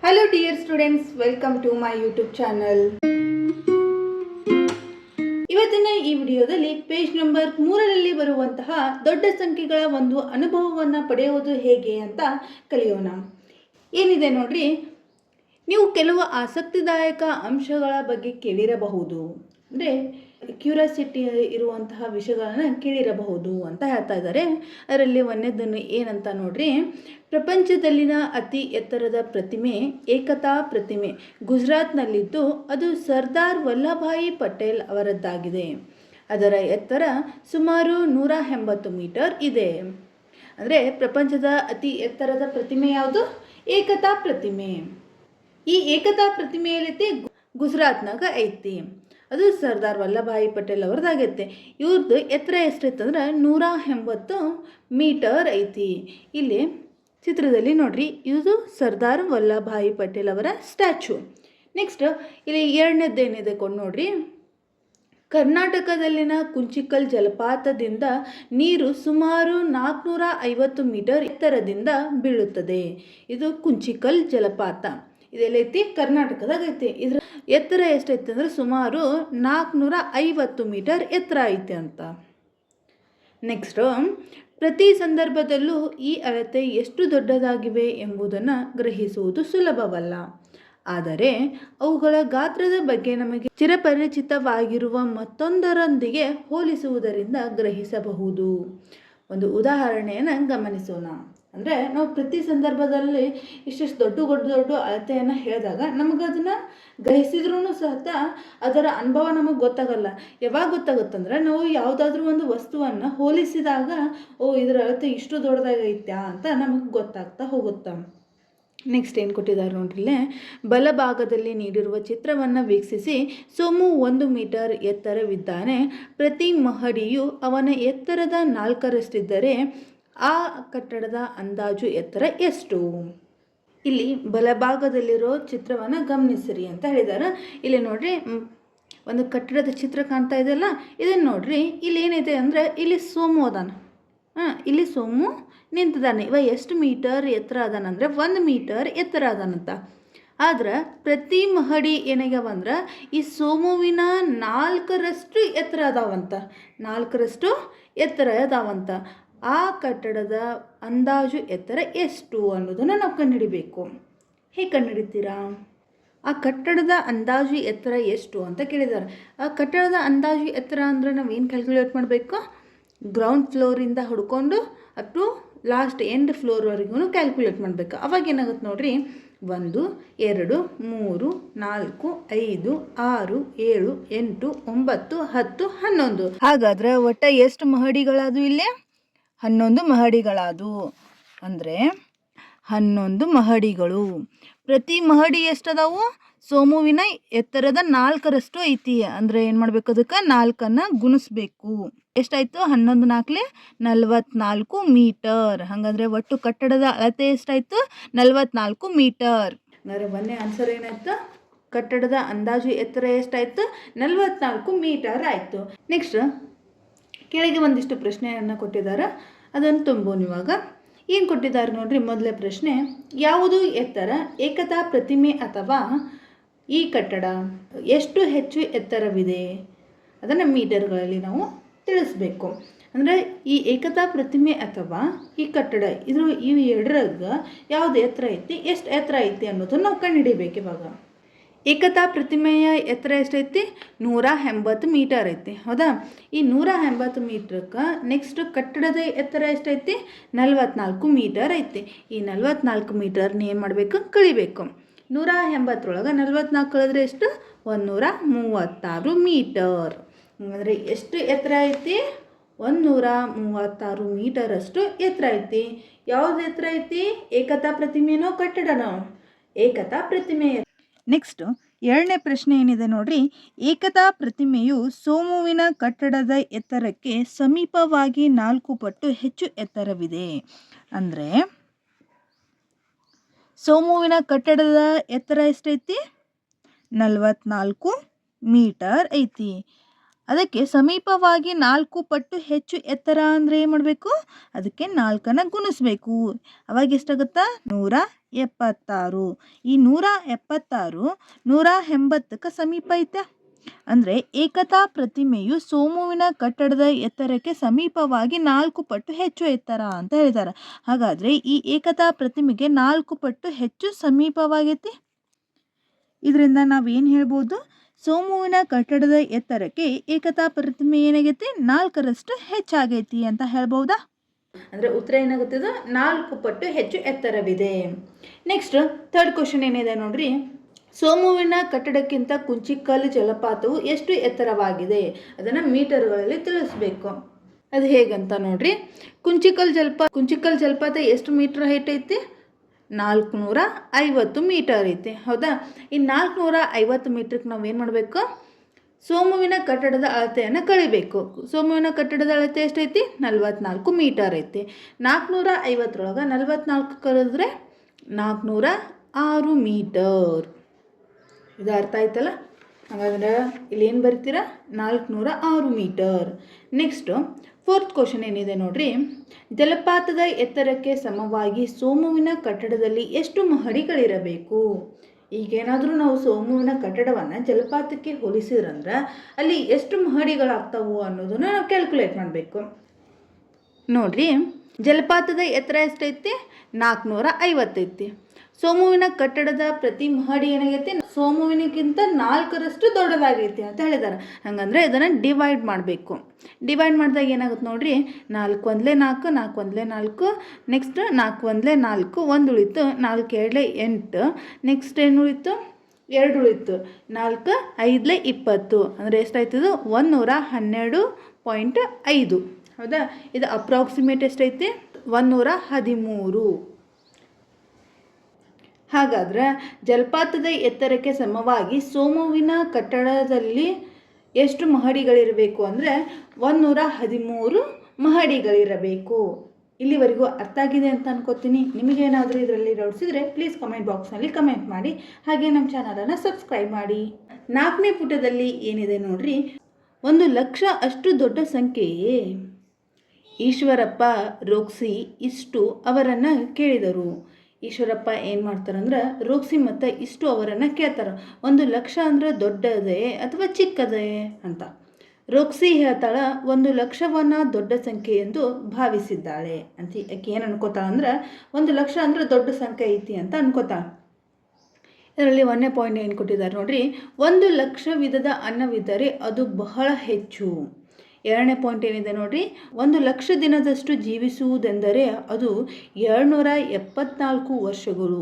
Hello dear students, welcome to my YouTube channel. ಇವತ್ತಿನ ಈ ವಿಡಿಯೋದಲ್ಲಿ ಪೇಜ್ ನಂಬರ್ 3ರಲ್ಲಿ ಬರುವಂತಹ ದೊಡ್ಡ ಸಂಖ್ಯೆಗಳ ಒಂದು ಅನುಭವವನ್ನು ಪಡೆಯುವುದು ಹೇಗೆ ಅಂತ ಕಲಿಯೋಣ. ಏನಿದೆ ನೋಡ್ರಿ, ನೀವು ಕೆಲವು ಆಸಕ್ತಿದಾಯಕ ಅಂಶಗಳ ಬಗ್ಗೆ ಕೇಳಿರಬಹುದು, ಅಂದರೆ ಕ್ಯೂರಿಯಾಸಿಟಿ ಇರುವಂತಹ ವಿಷಯಗಳನ್ನು ಕೇಳಿರಬಹುದು ಅಂತ ಹೇಳ್ತಾ ಇದ್ದಾರೆ. ಅದರಲ್ಲಿ ಒಂದನೇದನ್ನು ಏನಂತ ನೋಡ್ರಿ, ಪ್ರಪಂಚದಲ್ಲಿನ ಅತಿ ಎತ್ತರದ ಪ್ರತಿಮೆ ಏಕತಾ ಪ್ರತಿಮೆ ಗುಜರಾತ್ನಲ್ಲಿದ್ದು ಅದು ಸರ್ದಾರ್ ವಲ್ಲಭಾಯಿ ಪಟೇಲ್ ಅವರದ್ದಾಗಿದೆ. ಅದರ ಎತ್ತರ ಸುಮಾರು 180 ಮೀಟರ್ ಇದೆ. ಅಂದರೆ ಪ್ರಪಂಚದ ಅತಿ ಎತ್ತರದ ಪ್ರತಿಮೆ ಯಾವುದು? ಏಕತಾ ಪ್ರತಿಮೆ. ಈ ಏಕತಾ ಪ್ರತಿಮೆಯಲ್ಲಿ ಗುಜರಾತ್ನಾಗ ಐತಿ. ಅದು ಸರ್ದಾರ್ ವಲ್ಲಭಾಯಿ ಪಟೇಲ್ ಅವ್ರದ್ದಾಗೈತೆ. ಇವ್ರದ್ದು ಎತ್ತರ ಎಷ್ಟೈತೆ ಅಂದ್ರೆ 180 ಮೀಟರ್ ಐತಿ. ಇಲ್ಲಿ ಚಿತ್ರದಲ್ಲಿ ನೋಡ್ರಿ, ಇದು ಸರ್ದಾರ್ ವಲ್ಲಭಾಯಿ ಪಟೇಲ್ ಅವರ ಸ್ಟ್ಯಾಚು. ನೆಕ್ಸ್ಟ್ ಇಲ್ಲಿ ಎರಡನೇದೇನಿದೆ ಕೊಂಡು ನೋಡ್ರಿ, ಕರ್ನಾಟಕದಲ್ಲಿನ ಕುಂಚಿಕಲ್ ಜಲಪಾತದಿಂದ ನೀರು ಸುಮಾರು 450 ಮೀಟರ್ ಎತ್ತರದಿಂದ ಬೀಳುತ್ತದೆ. ಇದು ಕುಂಚಿಕಲ್ ಜಲಪಾತ. ಇದೆಲ್ಲೈತಿ? ಕರ್ನಾಟಕದಾಗ ಐತಿ. ಇದ್ರ ಎತ್ತರ ಎಷ್ಟೈತಿ ಅಂದ್ರೆ ಸುಮಾರು 450 ಮೀಟರ್ ಎತ್ತರ ಐತಿ ಅಂತ. ನೆಕ್ಸ್ಟ್, ಪ್ರತಿ ಸಂದರ್ಭದಲ್ಲೂ ಈ ಅಳತೆ ಎಷ್ಟು ದೊಡ್ಡದಾಗಿವೆ ಎಂಬುದನ್ನು ಗ್ರಹಿಸುವುದು ಸುಲಭವಲ್ಲ. ಆದರೆ ಅವುಗಳ ಗಾತ್ರದ ಬಗ್ಗೆ ನಮಗೆ ಚಿರಪರಿಚಿತವಾಗಿರುವ ಮತ್ತೊಂದರೊಂದಿಗೆ ಹೋಲಿಸುವುದರಿಂದ ಗ್ರಹಿಸಬಹುದು. ಒಂದು ಉದಾಹರಣೆಯನ್ನು ಗಮನಿಸೋಣ. ಅಂದರೆ ನಾವು ಪ್ರತಿ ಸಂದರ್ಭದಲ್ಲಿ ಇಷ್ಟಿಷ್ಟು ದೊಡ್ಡ ಅಳತೆಯನ್ನು ಹೇಳಿದಾಗ ನಮಗೆ ಅದನ್ನು ಗ್ರಹಿಸಿದ್ರೂ ಸಹ ಅದರ ಅನುಭವ ನಮಗೆ ಗೊತ್ತಾಗಲ್ಲ. ಯಾವಾಗ ಗೊತ್ತಾಗುತ್ತಂದ್ರೆ ನಾವು ಯಾವುದಾದ್ರೂ ಒಂದು ವಸ್ತುವನ್ನು ಹೋಲಿಸಿದಾಗ ಇದರ ಅಳತೆ ಇಷ್ಟು ದೊಡ್ಡದಾಗೈತ್ಯಾ ಅಂತ ನಮಗೆ ಗೊತ್ತಾಗ್ತಾ ಹೋಗುತ್ತೆ. ನೆಕ್ಸ್ಟ್ ಏನು ಕೊಟ್ಟಿದ್ದಾರೆ ನೋಡ್ರಿಲ್ಲೇ, ಬಲಭಾಗದಲ್ಲಿ ನೀಡಿರುವ ಚಿತ್ರವನ್ನು ವೀಕ್ಷಿಸಿ. ಸೋಮು 1 ಮೀಟರ್ ಎತ್ತರವಿದ್ದಾನೆ. ಪ್ರತಿ ಮಹಡಿಯು ಅವನ ಎತ್ತರದ 4ರಷ್ಟಿದ್ದರೆ ಆ ಕಟ್ಟಡದ ಅಂದಾಜು ಎತ್ತರ ಎಷ್ಟು? ಇಲ್ಲಿ ಬಲಭಾಗದಲ್ಲಿರೋ ಚಿತ್ರವನ್ನು ಗಮನಿಸಿರಿ ಅಂತ ಹೇಳಿದ್ದಾರೆ. ಇಲ್ಲಿ ನೋಡ್ರಿ, ಒಂದು ಕಟ್ಟಡದ ಚಿತ್ರ ಕಾಣ್ತಾ ಇದೆಯಲ್ಲ, ಇದನ್ನು ನೋಡ್ರಿ. ಇಲ್ಲಿ ಏನಿದೆ ಅಂದರೆ ಇಲ್ಲಿ ಸೋಮು ಅದಾನ. ಇಲ್ಲಿ ಸೋಮು ನಿಂತಿದ್ದಾನೆ. ಇವ ಎಷ್ಟು ಮೀಟರ್ ಎತ್ತರ ಅದಾನಂದ್ರೆ 1 ಮೀಟರ್ ಎತ್ತರ ಅದಾನಂತ. ಆದ್ರೆ ಪ್ರತಿ ಮಹಡಿ ಏನಾಗ್ಯಾವಂದ್ರೆ ಈ ಸೋಮುವಿನ 4ರಷ್ಟು ಎತ್ತರ ಅದಾವಂತ. 4ರಷ್ಟು ಎತ್ತರ ಅದಾವಂತ. ಆ ಕಟ್ಟಡದ ಅಂದಾಜು ಎತ್ತರ ಎಷ್ಟು ಅನ್ನೋದನ್ನು ನಾವು ಕಂಡುಹಿಡಿಬೇಕು. ಹೇಗೆ ಕಂಡುಹಿಡಿತೀರಾ? ಆ ಕಟ್ಟಡದ ಅಂದಾಜು ಎತ್ತರ ಎಷ್ಟು ಅಂತ ಕೇಳಿದ್ದಾರೆ. ಆ ಕಟ್ಟಡದ ಅಂದಾಜು ಎತ್ತರ ಅಂದರೆ ನಾವು ಏನು ಕ್ಯಾಲ್ಕುಲೇಟ್ ಮಾಡಬೇಕು? ಗ್ರೌಂಡ್ ಫ್ಲೋರಿಂದ ಹುಡ್ಕೊಂಡು ಅಪ್ ಟು ಲಾಸ್ಟ್ ಎಂಡ್ ಫ್ಲೋರ್ವರೆಗೂ ಕ್ಯಾಲ್ಕುಲೇಟ್ ಮಾಡಬೇಕು. ಅವಾಗ ಏನಾಗುತ್ತೆ ನೋಡ್ರಿ, 1 2 3 4 5 6 7 8 9 10 11. ಹಾಗಾದ್ರೆ ಒಟ್ಟ ಎಷ್ಟು ಮಹಡಿಗಳಾದವು? ಇಲ್ಲೇ 11 ಮಹಡಿಗಳಾದವು. ಅಂದರೆ 11 ಮಹಡಿಗಳು. ಪ್ರತಿ ಮಹಡಿ ಎಷ್ಟದಾವು? ಸೋಮುವಿನ ಎತ್ತರದ 4ರಷ್ಟು ಐತಿ. ಅಂದರೆ ಏನು ಮಾಡಬೇಕು? ಅದಕ್ಕೆ 4ಅನ್ನು ಗುಣಿಸ್ಬೇಕು. ಎಷ್ಟಾಯಿತು? 11 4 44 ಮೀಟರ್. ಹಾಗಾದರೆ ಒಟ್ಟು ಕಟ್ಟಡದ ಅಳತೆ ಎಷ್ಟಾಯಿತು? 44 ಮೀಟರ್. ಅಂದರೆ ಮೊನ್ನೆ ಆನ್ಸರ್ ಏನಾಯ್ತು? ಕಟ್ಟಡದ ಅಂದಾಜು ಎತ್ತರ ಎಷ್ಟಾಯಿತು? 44 ಮೀಟರ್ ಆಯಿತು. ನೆಕ್ಸ್ಟ್ ಕೆಳಗೆ ಒಂದಿಷ್ಟು ಪ್ರಶ್ನೆಯನ್ನು ಕೊಟ್ಟಿದ್ದಾರೆ, ಅದನ್ನು ತುಂಬೋಣ. ಇವಾಗ ಏನು ಕೊಟ್ಟಿದ್ದಾರೆ ನೋಡ್ರಿ. ಮೊದಲೇ ಪ್ರಶ್ನೆ, ಯಾವುದು ಎತ್ತರ? ಏಕತಾ ಪ್ರತಿಮೆ ಅಥವಾ ಈ ಕಟ್ಟಡ ಎಷ್ಟು ಹೆಚ್ಚು ಎತ್ತರವಿದೆ? ಅದನ್ನು ಮೀಟರ್ಗಳಲ್ಲಿ ನಾವು ತಿಳಿಸ್ಬೇಕು. ಅಂದರೆ ಈ ಏಕತಾ ಪ್ರತಿಮೆ ಅಥವಾ ಈ ಕಟ್ಟಡ ಇವು ಎರಡರಾಗ ಯಾವುದು ಎತ್ತರ ಐತಿ, ಎಷ್ಟು ಎತ್ತರ ಐತಿ ಅನ್ನೋದನ್ನು ನಾವು ಕಂಡುಹಿಡಿಬೇಕು. ಇವಾಗ ಏಕತಾ ಪ್ರತಿಮೆಯ ಎತ್ತರ ಎಷ್ಟೈತಿ? 180 ಮೀಟರ್ ಐತಿ. ಹೌದಾ? ಈ 180 ಮೀಟ್ರಕ್ಕೆ ನೆಕ್ಸ್ಟ್ ಕಟ್ಟಡದ ಎತ್ತರ ಎಷ್ಟೈತಿ? 44 ಮೀಟರ್ ಐತಿ. ಈ 44 ಮೀಟರ್ನ ಏನು ಮಾಡಬೇಕು? ಕಳಿಬೇಕು. 180ರೊಳಗೆ 44 ಕಳೆದ್ರೆ ಎಷ್ಟು? 136 ಮೀಟರ್. ಅಂದರೆ ಎಷ್ಟು ಎತ್ತರ ಐತಿ? 136 ಮೀಟರಷ್ಟು ಎತ್ತರ ಐತಿ. ಯಾವುದು ಎತ್ತರ ಐತಿ? ಏಕತಾ ಪ್ರತಿಮೆನೋ ಕಟ್ಟಡನೋ? ಏಕತಾ ಪ್ರತಿಮೆ. ನೆಕ್ಸ್ಟ್ ಎರಡನೇ ಪ್ರಶ್ನೆ ಏನಿದೆ ನೋಡ್ರಿ, ಏಕತಾ ಪ್ರತಿಮೆಯು ಸೋಮುವಿನ ಕಟ್ಟಡದ ಎತ್ತರಕ್ಕೆ ಸಮೀಪವಾಗಿ 4 ಪಟ್ಟು ಹೆಚ್ಚು ಎತ್ತರವಿದೆ. ಅಂದರೆ ಸೋಮುವಿನ ಕಟ್ಟಡದ ಎತ್ತರ ಎಷ್ಟೈತಿ? 44 ಮೀಟರ್ ಐತಿ. ಅದಕ್ಕೆ ಸಮೀಪವಾಗಿ 4 ಪಟ್ಟು ಹೆಚ್ಚು ಎತ್ತರ ಅಂದರೆ ಏನು ಮಾಡಬೇಕು? ಅದಕ್ಕೆ 4ಅನ್ನು ಗುಣಿಸ್ಬೇಕು. ಅವಾಗ ಎಷ್ಟಾಗುತ್ತಾ? 176. ಈ 176 180ಕ್ಕೆ ಸಮೀಪ ಐತೆ. ಅಂದರೆ ಏಕತಾ ಪ್ರತಿಮೆಯು ಸೋಮುವಿನ ಕಟ್ಟಡದ ಎತ್ತರಕ್ಕೆ ಸಮೀಪವಾಗಿ 4 ಪಟ್ಟು ಹೆಚ್ಚು ಎತ್ತರ ಅಂತ ಹೇಳಿದ್ದಾರೆ. ಹಾಗಾದರೆ ಈ ಏಕತಾ ಪ್ರತಿಮೆಗೆ 4 ಪಟ್ಟು ಹೆಚ್ಚು ಸಮೀಪವಾಗೈತಿ. ಇದರಿಂದ ನಾವೇನು ಹೇಳ್ಬೋದು? ಸೋಮುವಿನ ಕಟ್ಟಡದ ಎತ್ತರಕ್ಕೆ ಏಕತಾ ಪ್ರತಿಮೆ ಏನಾಗೈತಿ? 4ರಷ್ಟು ಹೆಚ್ಚಾಗೈತಿ ಅಂತ ಹೇಳ್ಬೋದಾ? ಅಂದರೆ ಉತ್ತರ ಏನಾಗುತ್ತದೆ? 4 ಪಟ್ಟು ಹೆಚ್ಚು ಎತ್ತರವಿದೆ. ನೆಕ್ಸ್ಟ್ ಥರ್ಡ್ ಕ್ವಶನ್ ಏನಿದೆ ನೋಡ್ರಿ. ಸೋಮುವಿನ ಕಟ್ಟಡಕ್ಕಿಂತ ಕುಂಚಿಕಲ್ ಜಲಪಾತವು ಎಷ್ಟು ಎತ್ತರವಾಗಿದೆ? ಅದನ್ನು ಮೀಟರ್ಗಳಲ್ಲಿ ತಿಳಿಸ್ಬೇಕು. ಅದು ಹೇಗಂತ ನೋಡ್ರಿ. ಕುಂಚಿಕಲ್ ಜಲಪಾತ ಎಷ್ಟು ಮೀಟರ್ ಹೈಟ್ ಐತಿ? 450 ಮೀಟರ್ ಐತಿ. ಹೌದಾ? ಈ 450 ಮೀಟ್ರಿಗೆ ನಾವೇನು ಮಾಡಬೇಕು? ಸೋಮುವಿನ ಕಟ್ಟಡದ ಅಳತೆಯನ್ನು ಕಳಿಬೇಕು. ಸೋಮುವಿನ ಕಟ್ಟಡದ ಅಳತೆ ಎಷ್ಟೈತಿ? 44 ಮೀಟರ್ ಐತಿ. 450 44 ಕಳೆದ್ರೆ 406 ಮೀಟರ್. ಇದು ಅರ್ಥ ಆಯ್ತಲ್ಲ? ಹಾಗಾದ್ರೆ ಇಲ್ಲಿ ಏನು ಬರ್ತೀರಾ? 406 ಮೀಟರ್. ನೆಕ್ಸ್ಟು ಫೋರ್ತ್ ಕ್ವಶನ್ ಏನಿದೆ ನೋಡ್ರಿ. ಜಲಪಾತದ ಎತ್ತರಕ್ಕೆ ಸಮವಾಗಿ ಸೋಮುವಿನ ಕಟ್ಟಡದಲ್ಲಿ ಎಷ್ಟು ಮಹಡಿಗಳಿರಬೇಕು? ಈಗೇನಾದರೂ ನಾವು ಸೋಮುವಿನ ಕಟ್ಟಡವನ್ನು ಜಲಪಾತಕ್ಕೆ ಹೋಲಿಸಿದ್ರಂದ್ರೆ ಅಲ್ಲಿ ಎಷ್ಟು ಮಹಡಿಗಳಾಗ್ತಾವು ಅನ್ನೋದನ್ನು ನಾವು ಕ್ಯಾಲ್ಕುಲೇಟ್ ಮಾಡಬೇಕು. ನೋಡ್ರಿ, ಜಲಪಾತದ ಎತ್ತರ ಎಷ್ಟೈತಿ? 450 ಐತಿ. ಸೋಮುವಿನ ಕಟ್ಟಡದ ಪ್ರತಿ ಮಹಡಿ ಏನಾಗೈತಿ? ಸೋಮುವಿನಕ್ಕಿಂತ 4ರಷ್ಟು ದೊಡ್ಡದಾಗೈತಿ ಅಂತ ಹೇಳಿದ್ದಾರೆ. ಹಾಗಂದ್ರೆ ಇದನ್ನು ಡಿವೈಡ್ ಮಾಡಬೇಕು. ಡಿವೈಡ್ ಮಾಡಿದಾಗ ಏನಾಗುತ್ತೆ ನೋಡ್ರಿ. 4 1 4 4 1 4. ನೆಕ್ಸ್ಟ್ 4 1 4 1 ಉಳಿತು. 4 2 8. ನೆಕ್ಸ್ಟ್ ಏನು ಉಳಿತು? 2 ಉಳಿತು. 4 5 20. ಅಂದರೆ ಎಷ್ಟಾಯ್ತದು? 112.5. ಹೌದಾ? ಇದು ಅಪ್ರಾಕ್ಸಿಮೇಟ್ ಎಷ್ಟೈತಿ? 113. ಹಾಗಾದ್ರೆ ಜಲಪಾತದ ಎತ್ತರಕ್ಕೆ ಸಮವಾಗಿ ಸೋಮುವಿನ ಕಟ್ಟಡದಲ್ಲಿ ಎಷ್ಟು ಮಹಡಿಗಳಿರಬೇಕು ಅಂದರೆ 113 ಮಹಡಿಗಳಿರಬೇಕು. ಇಲ್ಲಿವರೆಗೂ ಅರ್ಥ ಆಗಿದೆ ಅಂತ ಅನ್ಕೋತೀನಿ. ನಿಮಗೇನಾದರೂ ಇದರಲ್ಲಿ ಡೌಟ್ಸ್ ಇದ್ದರೆ ಪ್ಲೀಸ್ ಕಮೆಂಟ್ ಬಾಕ್ಸ್ನಲ್ಲಿ ಕಮೆಂಟ್ ಮಾಡಿ. ಹಾಗೆ ನಮ್ಮ ಚಾನಲನ್ನು ಸಬ್ಸ್ಕ್ರೈಬ್ ಮಾಡಿ. 4ನೇ ಪುಟದಲ್ಲಿ ಏನಿದೆ ನೋಡ್ರಿ. 1 ಲಕ್ಷ ಅಷ್ಟು ದೊಡ್ಡ ಸಂಖ್ಯೆಯೇ? ಈಶ್ವರಪ್ಪ ರೋಕ್ಸಿ ಇಷ್ಟು ಅವರನ್ನು ಕೇಳಿದರು. ಈಶ್ವರಪ್ಪ ಏನು ಮಾಡ್ತಾರಂದ್ರೆ ರೋಕ್ಸಿ ಮತ್ತು ಇಷ್ಟು ಅವರನ್ನು ಕೇಳ್ತಾರೆ, 1 ಲಕ್ಷ ಅಂದ್ರೆ ದೊಡ್ಡದೇ ಅಥವಾ ಚಿಕ್ಕದೇ ಅಂತ. ರೋಕ್ಸಿ ಹೇಳ್ತಾಳೆ 1 ಲಕ್ಷವನ್ನು ದೊಡ್ಡ ಸಂಖ್ಯೆ ಎಂದು ಭಾವಿಸಿದ್ದಾಳೆ ಅಂತ. ಆಕೆ ಏನು ಅನ್ಕೋತಾಳೆ ಅಂದ್ರೆ 1 ಲಕ್ಷ ಅಂದ್ರೆ ದೊಡ್ಡ ಸಂಖ್ಯೆ ಐತಿ ಅಂತ ಅನ್ಕೋತಾಳೆ. ಇದರಲ್ಲಿ 1ನೇ ಪಾಯಿಂಟ್ ಏನು ಕೊಟ್ಟಿದ್ದಾರೆ ನೋಡ್ರಿ. 1 ಲಕ್ಷ ವಿಧದ ಅನ್ನವಿದ್ದರೆ ಅದು ಬಹಳ ಹೆಚ್ಚು. 2ನೇ ಪಾಯಿಂಟ್ ಏನಿದೆ ನೋಡ್ರಿ. 1 ಲಕ್ಷ ದಿನದಷ್ಟು ಜೀವಿಸುವುದೆಂದರೆ ಅದು 274 ವರ್ಷಗಳು.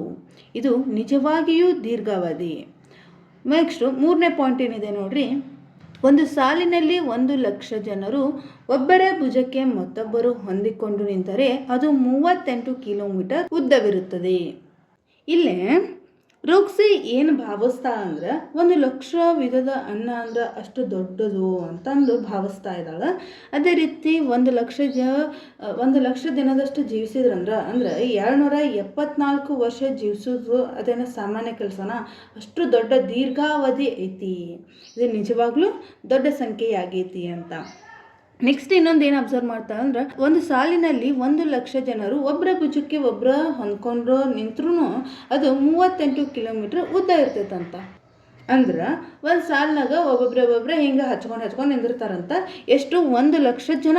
ಇದು ನಿಜವಾಗಿಯೂ ದೀರ್ಘಾವಧಿ. ನೆಕ್ಸ್ಟು 3ನೇ ಪಾಯಿಂಟ್ ಏನಿದೆ ನೋಡ್ರಿ. ಒಂದು ಸಾಲಿನಲ್ಲಿ 1 ಲಕ್ಷ ಜನರು ಒಬ್ಬರ ಭುಜಕ್ಕೆ ಮತ್ತೊಬ್ಬರು ಹೊಂದಿಕೊಂಡು ನಿಂತರೆ ಅದು 38 ಕಿಲೋಮೀಟರ್ ಉದ್ದವಿರುತ್ತದೆ. ಇಲ್ಲೇ ರೋಕ್ಸಿ ಏನು ಭಾವಿಸ್ತಾ ಅಂದ್ರೆ 1 ಲಕ್ಷ ವಿಧದ ಅನ್ನ ಅಂದ್ರೆ ಅಷ್ಟು ದೊಡ್ಡದು ಅಂತಂದು ಭಾವಿಸ್ತಾ ಇದ್ದಾಳೆ. ಅದೇ ರೀತಿ 1 ಲಕ್ಷ ದಿನದಷ್ಟು ಜೀವಿಸಿದ್ರಂದ್ರೆ ಅಂದರೆ 274 ವರ್ಷ ಜೀವಿಸೋದು ಅದೇನೋ ಸಾಮಾನ್ಯ ಕೆಲಸನ? ಅಷ್ಟು ದೊಡ್ಡ ದೀರ್ಘಾವಧಿ ಐತಿ. ಇದು ನಿಜವಾಗ್ಲೂ ದೊಡ್ಡ ಸಂಖ್ಯೆಯಾಗೈತಿ ಅಂತ. ನೆಕ್ಸ್ಟ್ ಇನ್ನೊಂದು ಏನು ಅಬ್ಸರ್ವ್ ಮಾಡ್ತಾರೆ ಅಂದ್ರೆ ಒಂದು ಸಾಲಿನಲ್ಲಿ 1 ಲಕ್ಷ ಜನರು ಒಬ್ಬರ ಭುಜಕ್ಕೆ ಒಬ್ಬರ ಹೊಂದ್ಕೊಂಡು ನಿಂತ್ರೂ ಅದು 38 ಕಿಲೋಮೀಟ್ರ್ ಉದ್ದ ಇರ್ತೈತಂತ. ಅಂದ್ರೆ ಒಂದು ಸಾಲಿನಾಗ ಒಬ್ಬೊಬ್ಬರೇ ಹಿಂಗೆ ಹಚ್ಕೊಂಡು ನಿಂದಿರ್ತಾರಂತ. ಎಷ್ಟು? 1 ಲಕ್ಷ ಜನ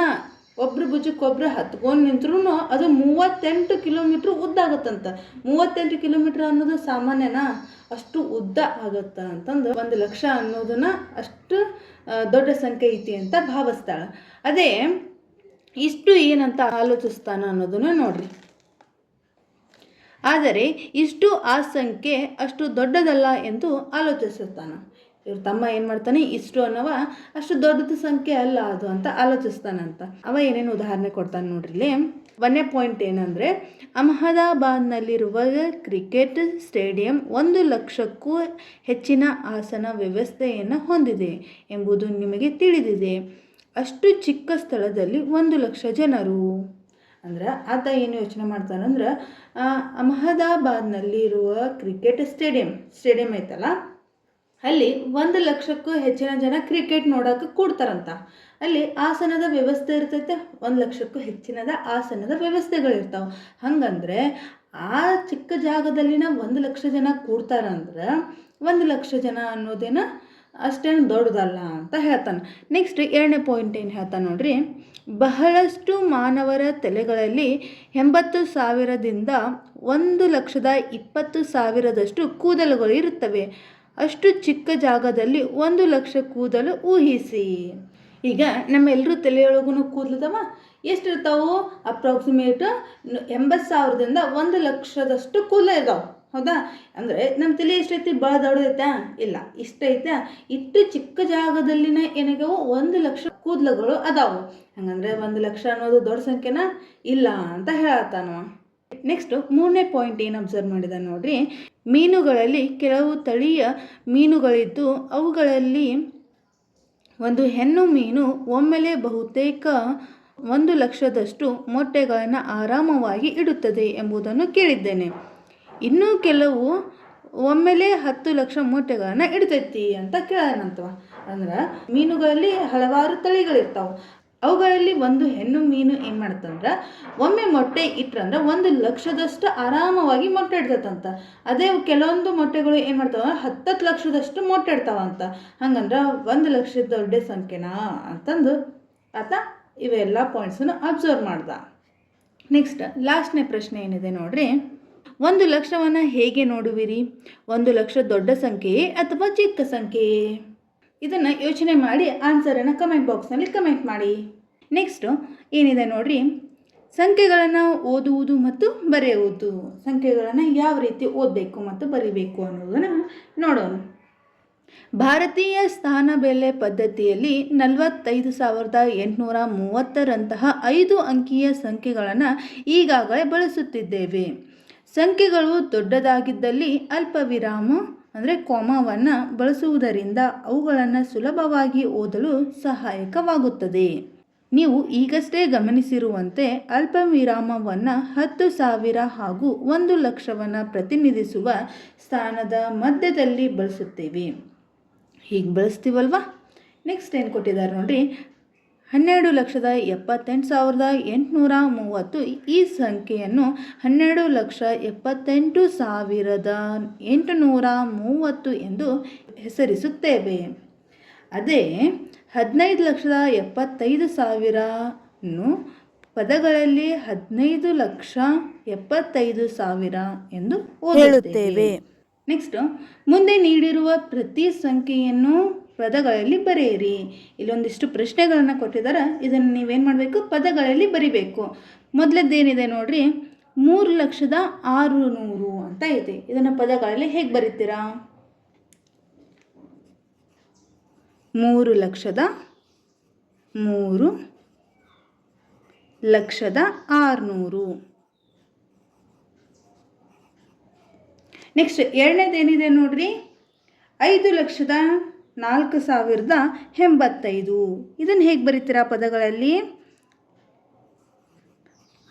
ಒಬ್ಬರ ಭುಜಕ್ಕೆ ಒಬ್ಬರು ಹತ್ಕೊಂಡು ನಿಂತ್ರೂ ಅದು 38 ಕಿಲೋಮೀಟ್ರ್ ಉದ್ದ ಆಗುತ್ತಂತ. 38 ಕಿಲೋಮೀಟ್ರ್ ಅನ್ನೋದು ಸಾಮಾನ್ಯನಾ? ಅಷ್ಟು ಉದ್ದ ಆಗುತ್ತ ಅಂತಂದು 1 ಲಕ್ಷ ಅನ್ನೋದನ್ನ ಅಷ್ಟು ದೊಡ್ಡ ಸಂಖ್ಯೆ ಐತಿ ಅಂತ ಭಾವಿಸ್ತಾಳೆ. ಅದೇ ಇಷ್ಟು ಏನಂತ ಆಲೋಚಿಸ್ತಾನ ಅನ್ನೋದನ್ನು ನೋಡ್ರಿ. ಆದರೆ ಇಷ್ಟು ಆ ಸಂಖ್ಯೆ ಅಷ್ಟು ದೊಡ್ಡದಲ್ಲ ಎಂದು ಆಲೋಚಿಸುತ್ತಾನ. ಇವ್ರ ತಮ್ಮ ಏನು ಮಾಡ್ತಾನೆ? ಇಷ್ಟು ಅನ್ನವ ಅಷ್ಟು ದೊಡ್ಡದ ಸಂಖ್ಯೆ ಅಲ್ಲ ಅದು ಅಂತ ಆಲೋಚಿಸ್ತಾನಂತ. ಅವ ಏನೇನು ಉದಾಹರಣೆ ಕೊಡ್ತಾನೆ ನೋಡ್ರಿ. 1ನೇ ಪಾಯಿಂಟ್ ಏನಂದರೆ ಅಹಮದಾಬಾದ್ನಲ್ಲಿರುವ ಕ್ರಿಕೆಟ್ ಸ್ಟೇಡಿಯಂ 1 ಲಕ್ಷಕ್ಕೂ ಹೆಚ್ಚಿನ ಆಸನ ವ್ಯವಸ್ಥೆಯನ್ನು ಹೊಂದಿದೆ ಎಂಬುದು ನಿಮಗೆ ತಿಳಿದಿದೆ. ಅಷ್ಟು ಚಿಕ್ಕ ಸ್ಥಳದಲ್ಲಿ 1 ಲಕ್ಷ ಜನರು ಅಂದ್ರೆ ಆತ ಏನು ಯೋಚನೆ ಮಾಡ್ತಾನಂದ್ರೆ ಅಹಮದಾಬಾದ್ನಲ್ಲಿರುವ ಕ್ರಿಕೆಟ್ ಸ್ಟೇಡಿಯಂ ಐತಲ್ಲ, ಅಲ್ಲಿ 1 ಲಕ್ಷಕ್ಕೂ ಹೆಚ್ಚಿನ ಜನ ಕ್ರಿಕೆಟ್ ನೋಡೋಕೆ ಕೂಡ್ತಾರಂತ. ಅಲ್ಲಿ ಆಸನದ ವ್ಯವಸ್ಥೆ ಇರ್ತೈತೆ. 1 ಲಕ್ಷಕ್ಕೂ ಹೆಚ್ಚಿನದ ಆಸನದ ವ್ಯವಸ್ಥೆಗಳಿರ್ತಾವೆ. ಹಾಗಂದ್ರೆ ಆ ಚಿಕ್ಕ ಜಾಗದಲ್ಲಿನ 1,00,000 ಜನ ಕೂಡ್ತಾರಂದ್ರೆ 1,00,000 ಜನ ಅನ್ನೋದೇನ ಅಷ್ಟೇನು ದೊಡ್ಡದಲ್ಲ ಅಂತ ಹೇಳ್ತಾನೆ. ನೆಕ್ಸ್ಟ್ 2ನೇ ಪಾಯಿಂಟ್ ಏನು ಹೇಳ್ತಾನೆ ನೋಡ್ರಿ. ಬಹಳಷ್ಟು ಮಾನವರ ತಲೆಗಳಲ್ಲಿ 80,000ದಿಂದ 1,20,000 ಕೂದಲುಗಳು ಇರುತ್ತವೆ. ಅಷ್ಟು ಚಿಕ್ಕ ಜಾಗದಲ್ಲಿ 1,00,000 ಕೂದಲು ಊಹಿಸಿ. ಈಗ ನಮ್ಮೆಲ್ಲರೂ ತಲೆಯೊಳಗೂ ಕೂದಲದವ ಎಷ್ಟಿರ್ತಾವೆ? ಅಪ್ರಾಕ್ಸಿಮೇಟ್ 80,000ದಿಂದ 1,00,000 ಕೂದಲು ಇದಾವೆ. ಹೌದಾ? ಅಂದರೆ ನಮ್ಮ ತಲೆ ಎಷ್ಟೈತಿ? ಭಾಳ ದೊಡ್ಡದೈತಾ? ಇಲ್ಲ, ಇಷ್ಟೈತೆ. ಇಷ್ಟು ಚಿಕ್ಕ ಜಾಗದಲ್ಲಿನ ಏನಾಗ್ಯಾವು? 1,00,000 ಕೂದಲುಗಳು ಅದಾವು. ಹಂಗಂದ್ರೆ 1,00,000 ಅನ್ನೋದು ದೊಡ್ಡ ಸಂಖ್ಯೆನ ಇಲ್ಲ ಅಂತ ಹೇಳತ್ತಾನವ. ನೆಕ್ಸ್ಟ್ 3ನೇ ಪಾಯಿಂಟ್ ಏನು ಅಬ್ಸರ್ವ್ ಮಾಡಿದ ನೋಡ್ರಿ. ಮೀನುಗಳಲ್ಲಿ ಕೆಲವು ತಳಿಯ ಮೀನುಗಳಿದ್ದು ಅವುಗಳಲ್ಲಿ ಒಂದು ಹೆಣ್ಣು ಮೀನು ಒಮ್ಮೆಲೆ ಬಹುತೇಕ 1,00,000 ಮೊಟ್ಟೆಗಳನ್ನು ಆರಾಮವಾಗಿ ಇಡುತ್ತದೆ ಎಂಬುದನ್ನು ಕೇಳಿದ್ದೇನೆ. ಇನ್ನೂ ಕೆಲವು ಒಮ್ಮೆಲೆ 10,00,000 ಮೊಟ್ಟೆಗಳನ್ನು ಇಡ್ತೈತಿ ಅಂತ ಕೇಳೋಣಂತವ. ಅಂದ್ರೆ ಮೀನುಗಳಲ್ಲಿ ಹಲವಾರು ತಳಿಗಳಿರ್ತಾವೆ. ಅವುಗಳಲ್ಲಿ ಒಂದು ಹೆಣ್ಣು ಮೀನು ಏನು ಮಾಡ್ತಂದ್ರೆ ಒಮ್ಮೆ ಮೊಟ್ಟೆ ಇಟ್ರಂದ್ರೆ 1,00,000 ಆರಾಮವಾಗಿ ಮೊಟ್ಟೆ ಇಡ್ತೈತಂತ. ಅದೇ ಕೆಲವೊಂದು ಮೊಟ್ಟೆಗಳು ಏನು ಮಾಡ್ತಾವ? 10,00,000 ಮೊಟ್ಟೆ ಇಡ್ತಾವಂತ. ಹಂಗಂದ್ರೆ 1,00,000 ದೊಡ್ಡ ಸಂಖ್ಯೆನಾ ಅಂತಂದು ಆತ ಇವೆಲ್ಲ ಪಾಯಿಂಟ್ಸನ್ನು ಅಬ್ಸರ್ವ್ ಮಾಡ್ದ. ನೆಕ್ಸ್ಟ್ ಲಾಸ್ಟ್ನೇ ಪ್ರಶ್ನೆ ಏನಿದೆ ನೋಡ್ರಿ. 1,00,000ವನ್ನು ಹೇಗೆ ನೋಡುವಿರಿ? 1,00,000 ದೊಡ್ಡ ಸಂಖ್ಯೆಯೇ ಅಥವಾ ಚಿಕ್ಕ ಸಂಖ್ಯೆಯೇ? ಇದನ್ನು ಯೋಚನೆ ಮಾಡಿ ಆನ್ಸರನ್ನು ಕಮೆಂಟ್ ಬಾಕ್ಸ್ನಲ್ಲಿ ಕಮೆಂಟ್ ಮಾಡಿ. ನೆಕ್ಸ್ಟು ಏನಿದೆ ನೋಡ್ರಿ. ಸಂಖ್ಯೆಗಳನ್ನು ಓದುವುದು ಮತ್ತು ಬರೆಯುವುದು. ಸಂಖ್ಯೆಗಳನ್ನು ಯಾವ ರೀತಿ ಓದಬೇಕು ಮತ್ತು ಬರೀಬೇಕು ಅನ್ನೋದನ್ನು ನೋಡೋಣ. ಭಾರತೀಯ ಸ್ಥಾನಬೆಲೆ ಪದ್ಧತಿಯಲ್ಲಿ 45,830ರಂತಹ 5 ಅಂಕಿಯ ಸಂಖ್ಯೆಗಳನ್ನು ಈಗಾಗಲೇ ಬಳಸುತ್ತಿದ್ದೇವೆ. ಸಂಖ್ಯೆಗಳು ದೊಡ್ಡದಾಗಿದ್ದಲ್ಲಿ ಅಲ್ಪ ವಿರಾಮ ಅಂದರೆ ಕಾಮಾವನ್ನು ಬಳಸುವುದರಿಂದ ಅವುಗಳನ್ನು ಸುಲಭವಾಗಿ ಓದಲು ಸಹಾಯಕವಾಗುತ್ತದೆ. ನೀವು ಈಗಷ್ಟೇ ಗಮನಿಸಿರುವಂತೆ ಅಲ್ಪ ವಿರಾಮವನ್ನು 10,000 ಹಾಗೂ 1,00,000ವನ್ನು ಪ್ರತಿನಿಧಿಸುವ ಸ್ಥಾನದ ಮಧ್ಯದಲ್ಲಿ ಬಳಸುತ್ತೇವೆ. ಹೀಗೆ ಬಳಸ್ತೀವಲ್ವಾ? ನೆಕ್ಸ್ಟ್ ಏನು ಕೊಟ್ಟಿದ್ದಾರೆ ನೋಡ್ರಿ. 12,78,830 ಈ ಸಂಖ್ಯೆಯನ್ನು 12,78,830 ಎಂದು ಹೆಸರಿಸುತ್ತೇವೆ. ಅದೇ 15,75,000 ಪದಗಳಲ್ಲಿ 15,75,000 ಎಂದು ಓದುತ್ತೇವೆ. ನೆಕ್ಸ್ಟ್ ಮುಂದೆ ನೀಡಿರುವ ಪ್ರತಿ ಸಂಖ್ಯೆಯನ್ನು ಪದಗಳಲ್ಲಿ ಬರೆಯಿರಿ. ಇಲ್ಲೊಂದಿಷ್ಟು ಪ್ರಶ್ನೆಗಳನ್ನು ಕೊಟ್ಟಿದ್ದಾರೆ. ಇದನ್ನು ನೀವೇನು ಮಾಡಬೇಕು? ಪದಗಳಲ್ಲಿ ಬರಿಬೇಕು. ಮೊದಲದ್ದೇನಿದೆ ನೋಡ್ರಿ. 3,600,000 ಅಂತ ಇದೆ. ಇದನ್ನು ಪದಗಳಲ್ಲಿ ಹೇಗೆ ಬರೀತೀರಾ? 3,00,000 ನೆಕ್ಸ್ಟ್ ಎರಡನೇದೇನಿದೆ ನೋಡ್ರಿ. 5,04,085 ಇದನ್ನು ಹೇಗೆ ಬರೀತೀರಾ ಪದಗಳಲ್ಲಿ?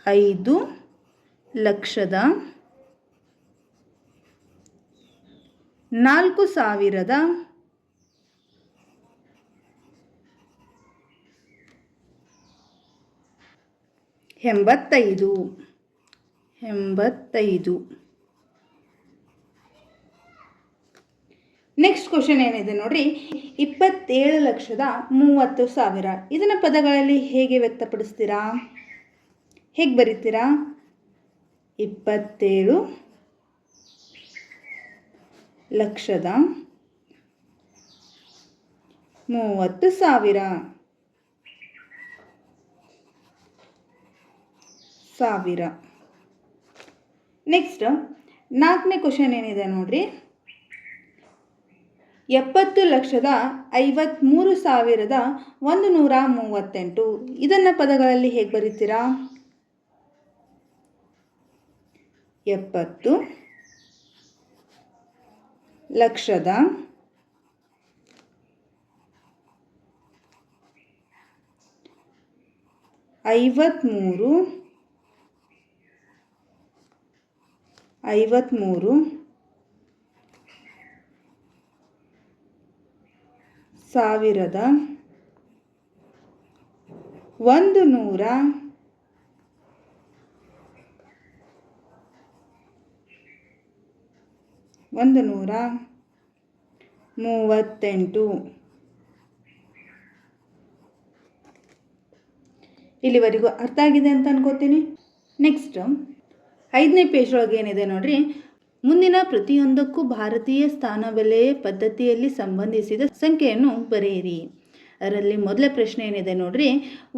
5,04,085. ನೆಕ್ಸ್ಟ್ ಕ್ವಶನ್ ಏನಿದೆ ನೋಡ್ರಿ. 27,30,000 ಇದನ್ನು ಪದಗಳಲ್ಲಿ ಹೇಗೆ ವ್ಯಕ್ತಪಡಿಸ್ತೀರಾ? ಹೇಗೆ ಬರೀತೀರಾ? 27,30,000. ನೆಕ್ಸ್ಟ್ 4ನೇ ಕ್ವಶನ್ ಏನಿದೆ ನೋಡ್ರಿ. 70,53,138 ಇದನ್ನು ಪದಗಳಲ್ಲಿ ಹೇಗೆ ಬರೀತೀರಾ? 70,53,138 138. ಇಲ್ಲಿವರೆಗೂ ಅರ್ಥ ಆಗಿದೆ ಅಂತ ಅನ್ಕೋತೀನಿ. ನೆಕ್ಸ್ಟ್ 5ನೇ ಪೇಜ್ ಒಳಗೆ ಏನಿದೆ ನೋಡ್ರಿ, ಮುಂದಿನ ಪ್ರತಿಯೊಂದಕ್ಕೂ ಭಾರತೀಯ ಸ್ಥಾನ ಬೆಲೆ ಪದ್ಧತಿಯಲ್ಲಿ ಸಂಬಂಧಿಸಿದ ಸಂಖ್ಯೆಯನ್ನು ಬರೆಯಿರಿ. ಅದರಲ್ಲಿ ಮೊದಲ ಪ್ರಶ್ನೆ ಏನಿದೆ ನೋಡ್ರಿ,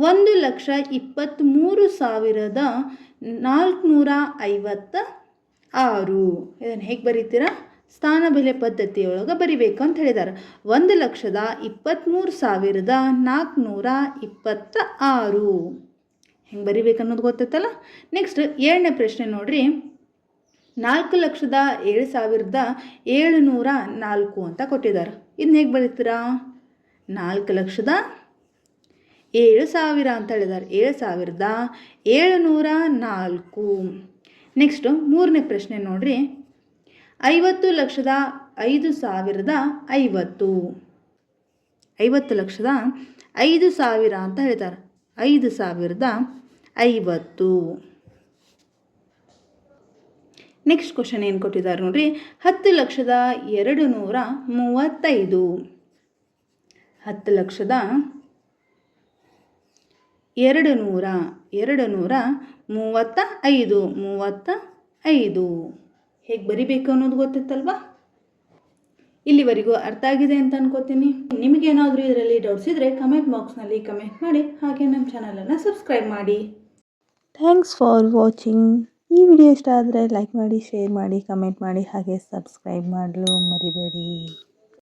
1,23,456. ಇದನ್ನು ಹೇಗೆ ಬರೀತೀರಾ? ಸ್ಥಾನ ಬೆಲೆ ಪದ್ಧತಿಯೊಳಗೆ ಬರಿಬೇಕು ಅಂತ ಹೇಳಿದ್ದಾರೆ. 1,23,426 ಹೆಂಗೆ ಬರಿಬೇಕು ಅನ್ನೋದು ಗೊತ್ತೈತಲ್ಲ. ನೆಕ್ಸ್ಟ್ 7ನೇ ಪ್ರಶ್ನೆ ನೋಡ್ರಿ, 4,07,704 ಅಂತ ಕೊಟ್ಟಿದ್ದಾರೆ. ಇದನ್ನ ಹೇಗೆ ಬರೀತೀರಾ? 4,07,000 ಅಂತ ಹೇಳಿದ್ದಾರೆ. 7,704. ನೆಕ್ಸ್ಟ್ 3ನೇ ಪ್ರಶ್ನೆ ನೋಡ್ರಿ, 50,05,050. 50,05,000 ಅಂತ ಹೇಳಿದ್ದಾರೆ. 5,050. ನೆಕ್ಸ್ಟ್ ಕ್ವಶನ್ ಏನು ಕೊಟ್ಟಿದ್ದಾರೆ ನೋಡ್ರಿ, 10,235. 10,235. ಹೇಗೆ ಬರಿಬೇಕು ಅನ್ನೋದು ಗೊತ್ತಿತ್ತಲ್ವಾ? ಇಲ್ಲಿವರೆಗೂ ಅರ್ಥ ಆಗಿದೆ ಅಂತ ಅನ್ಕೋತೀನಿ. ನಿಮಗೇನಾದರೂ ಇದರಲ್ಲಿ ಡೌಟ್ಸ್ ಇದ್ದರೆ ಕಮೆಂಟ್ ಬಾಕ್ಸ್ನಲ್ಲಿ ಕಮೆಂಟ್ ಮಾಡಿ, ಹಾಗೆ ನಮ್ಮ ಚಾನಲನ್ನು ಸಬ್ಸ್ಕ್ರೈಬ್ ಮಾಡಿ. Thanks for watching. ಈ ವಿಡಿಯೋ ಇಷ್ಟ ಆದರೆ ಲೈಕ್ ಮಾಡಿ, ಶೇರ್ ಮಾಡಿ, ಕಮೆಂಟ್ ಮಾಡಿ, ಹಾಗೆ ಸಬ್ಸ್ಕ್ರೈಬ್ ಮಾಡಲು ಮರಿಬೇಡಿ.